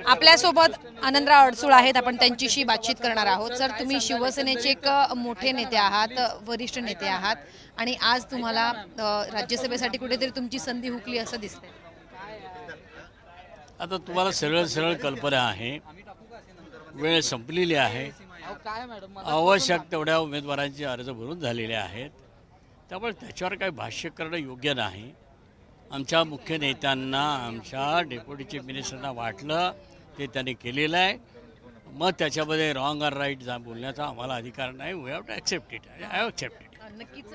आपल्यासोबत आनंदराव अडसूळ आहेत, आपण त्यांच्याशी बातचीत करणार आहोत. सर, तुम्ही शिवसेनेचे एक मोठे नेते आहात, वरिष्ठ नेते आहात आणि आज तुम्हाला राज्यसभेसाठी कुठेतरी तुमची संधी हुकली असं दिसतंय. आता तुम्हाला सरळ सरळ कल्पना आहे, वेळ संपलेली आहे. आवश्यक तेवढ्या उमेदवारांचे अर्ज भरून झालेले आहेत, त्यामुळे त्याच्यावर काही भाष्य करणं योग्य नाही. आमच्या मुख्य नेत्यांना, आमच्या डेप्युटी चीफ मिनिस्टरना वाटलं ते त्यांनी केलेलं आहे. मग त्याच्यामध्ये रॉंग और राईट बोलण्याचा आम्हाला अधिकार नाही. We have to accept it. I have accept it. नक्कीच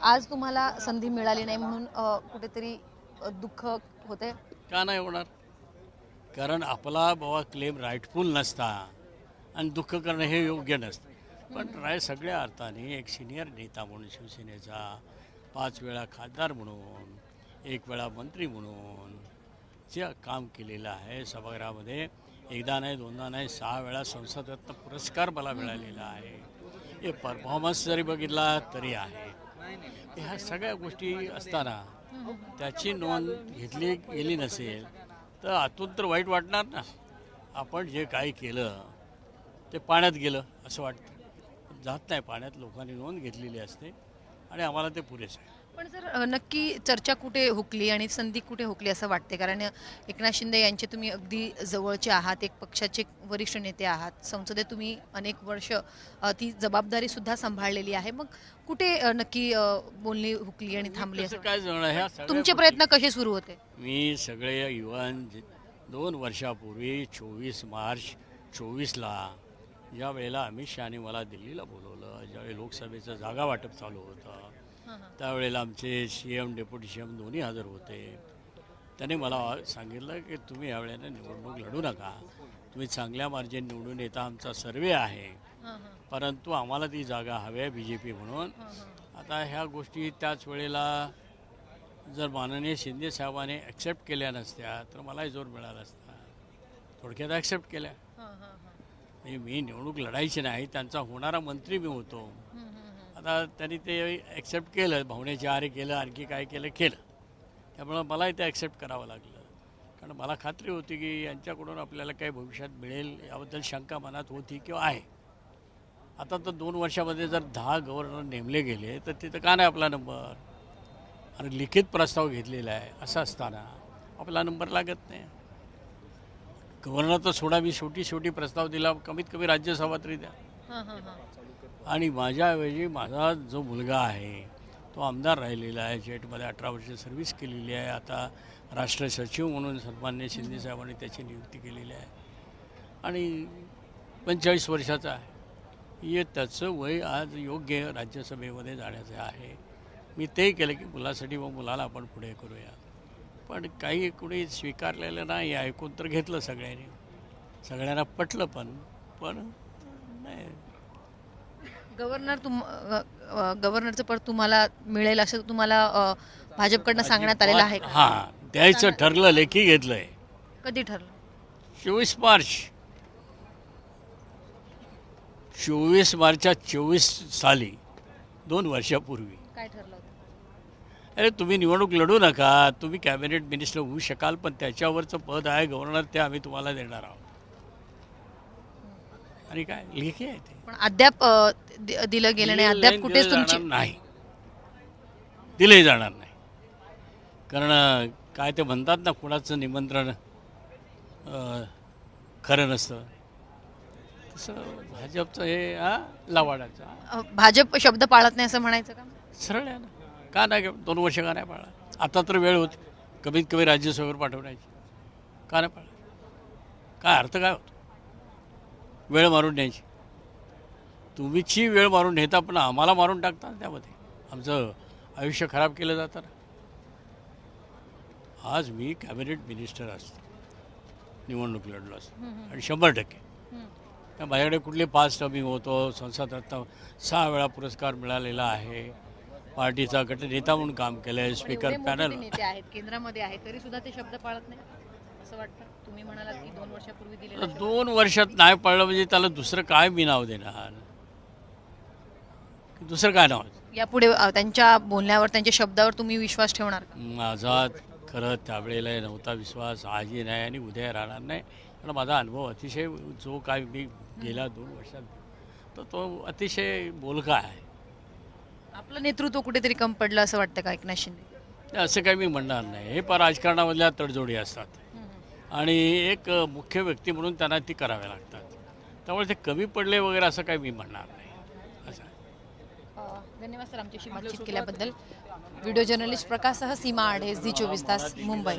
आज तुम्हाला संधी मिळाली नाही म्हणून कुठेतरी दुःख होते. का नाही होणार? कारण आपला बाबा क्लेम राईटफुल नसता आणि दुःख करणं हे योग्य नसतं. पण सगळ्या अर्थाने एक सिनियर नेता म्हणून शिवसेनेचा, 5 वेळा खासदार म्हणून, 1 वेळा मंत्री म्हणून जे काम केलेलं आहे सभागृहामध्ये, एकदा नाही, दोनदा नाही, 6 वेळा संसदरत्न पुरस्कार मला मिळालेला आहे. हे परफॉर्मन्स जरी बघितला तरी आहे. ह्या सगळ्या गोष्टी असताना त्याची नोंद घेतली गेली नसेल तर आतून तर वाईट वाटणार ना. आपण जे काही केलं ते पाण्यात गेलं असं वाटतं. जात नाही पाण्यात, लोकांनी नोंद घेतलेली असते आणि आम्हाला ते पुरेसं आहे. पण सर, नक्की चर्चा कुठे हुकली आणि संधी कुठे हुकली असं वाटते? कारण एकनाथ शिंदे यांचे तुम्ही अगदी जवळचे आहात, एक पक्षाचे वरिष्ठ नेते आहात, संसदेत तुम्ही अनेक वर्ष ती जबाबदारी सुद्धा सांभाळलेली आहे. मग कुठे नक्की बोलणी हुकली आणि थांबली असं काय जण तुमचे प्रयत्न कसे सुरू होते? मी सगळे इव्हन 2 वर्षापूर्वी 24 मार्च 24ला ज्या वेळेला अमित शहाने मला दिल्लीला बोलवलं, ज्यावेळी लोकसभेचं जागा वाटप चालू होतं, त्यावेळेला आमचे CM डेप्युटी CM दोन्ही हजर होते. त्यांनी मला सांगितलं की तुम्ही यावेळेला निवडणूक लढू नका, तुम्ही चांगल्या मार्जिन निवडून येता, आमचा सर्वे आहे, परंतु आम्हाला ती जागा हवी आहे BJP म्हणून. आता ह्या गोष्टी त्याच वेळेला जर माननीय शिंदे साहेबांनी ॲक्सेप्ट केल्या नसत्या तर मलाही जोर मिळाला असता. थोडक्यात ॲक्सेप्ट केल्या. म्हणजे मी निवडणूक लढायची नाही, त्यांचा होणारा मंत्री मी होतो. आता त्यांनी ते ॲक्सेप्ट केलं, भावनेचे आरे केलं, आणखी काय केलं. त्यामुळं मलाही ते ॲक्सेप्ट करावं लागलं. कारण मला खात्री होती की यांच्याकडून आपल्याला काही भविष्यात मिळेल याबद्दल शंका मनात होती किंवा आहे. आता तर 2 वर्षामध्ये जर 10 गव्हर्नर नेमले गेले तर तिथं का नाही आपला नंबर? आणि लिखित प्रस्ताव घेतलेला आहे असं असताना आपला नंबर लागत नाही. गव्हर्नर तर सोडा, मी शेवटी प्रस्ताव दिला, कमीत कमी राज्यसभा तरी द्या. आणि माझ्याऐवजी माझा जो मुलगा आहे तो आमदार राहिलेला आहे, जेटमध्ये 18 वर्ष सर्व्हिस केलेली आहे. आता राष्ट्र सचिव म्हणून सन्मान्य शिंदे साहेबांनी त्याची नियुक्ती केलेली आहे आणि 45 वर्षाचा आहे. हे त्याचं वय आज योग्य राज्यसभेमध्ये जाण्याचं आहे. मी ते केलं की मुलासाठी व मुलाला आपण पुढे करूया. पण काही कुणी स्वीकारलेलं नाही. ऐकून तर घेतलं सगळ्यांनी, सगळ्यांना पटलं पण नाही. गव्हर्नरचं पद तुम्हाला मिळेल असं तुम्हाला भाजपकडनं सांगण्यात आलेलं आहे? हां, द्यायचं ठरलं, लेखी घेतलंय. कधी ठरलं? 24 मार्च 24 मार्चच्या 24 साली 2 वर्षापूर्वी. काय ठरलं होतं? अरे तुम्ही निवडणूक लढू नका, तुम्ही कॅबिनेट मिनिस्टर होऊ शकाल, पण त्याच्यावरचं पद आहे गव्हर्नर, ते आम्ही तुम्हाला देणार आहोत. आणि काय लेखी आहे ते. पण अद्याप दिलं गेलं नाही. अद्याप कुठेच तुमची नाही, दिले जाणार नाही. कारण काय ते म्हणतात ना, कुणाचं निमंत्रण खरं नसतं, तसं भाजपचं हे लवाडाचं. भाजप शब्द पाळत नाही असं म्हणायचं का? सरळ आहे ना. का नाही? 2 वर्ष का नाही पाळला? आता तर वेळ होती कमीत कमी राज्यसभेवर पाठवण्याची. का नाही पाळला? काय अर्थ काय होतो वेळ मारून न्यायची? तुम्हीची वेळ मारून नेता, पण आम्हाला मारून टाकता. त्यामध्ये आमचं आयुष्य खराब केलं जातं ना. आज मी कॅबिनेट मिनिस्टर असतो, निवडणूक लढलो असतो आणि 100% माझ्याकडे कुठले 5 टर्मिंग होतो, संसदरत्न 6 वेळा पुरस्कार मिळालेला आहे, पार्टीचा गटनेता म्हणून काम केलं आहे, स्पीकर पॅनल नेते आहेत, केंद्रामध्ये आहेत, तरी सुद्धा ते शब्द पाळत नाही असं वाटतं? तुम्ही म्हणालात की 2 वर्षापूर्वी दिलेलं 2 वर्षात नाही पाळलं म्हणजे त्याला दुसरं काय मी नाव देणार? दुसरं काय नाव? यापुढे त्यांच्या बोलण्यावर, त्यांच्या शब्दावर तुम्ही विश्वास ठेवणार का? माझा खरं त्यावेळेला नव्हता विश्वास, आजही नाही आणि उद्या राहणार नाही. कारण माझा अनुभव अतिशय जो काय मी गेल्या 2 वर्षात तो अतिशय बोलका आहे. आपलं नेतृत्व कुठेतरी कम पडलं असं वाटतं का एकनाथ शिंदे? असं काही मी म्हणणार नाही. हे राजकारणामधल्या तडजोडी असतात आणि एक मुख्य व्यक्ती म्हणून त्यांना ती कराव्या लागतात. त्यामुळे ते कमी पडले वगैरे असं काही मी म्हणणार नाही. असं धन्यवाद सर आमच्याशी बातचीत केल्याबद्दल. व्हिडिओ जर्नलिस्ट प्रकाशसह सीमा आढे, झी 24 तास, मुंबई.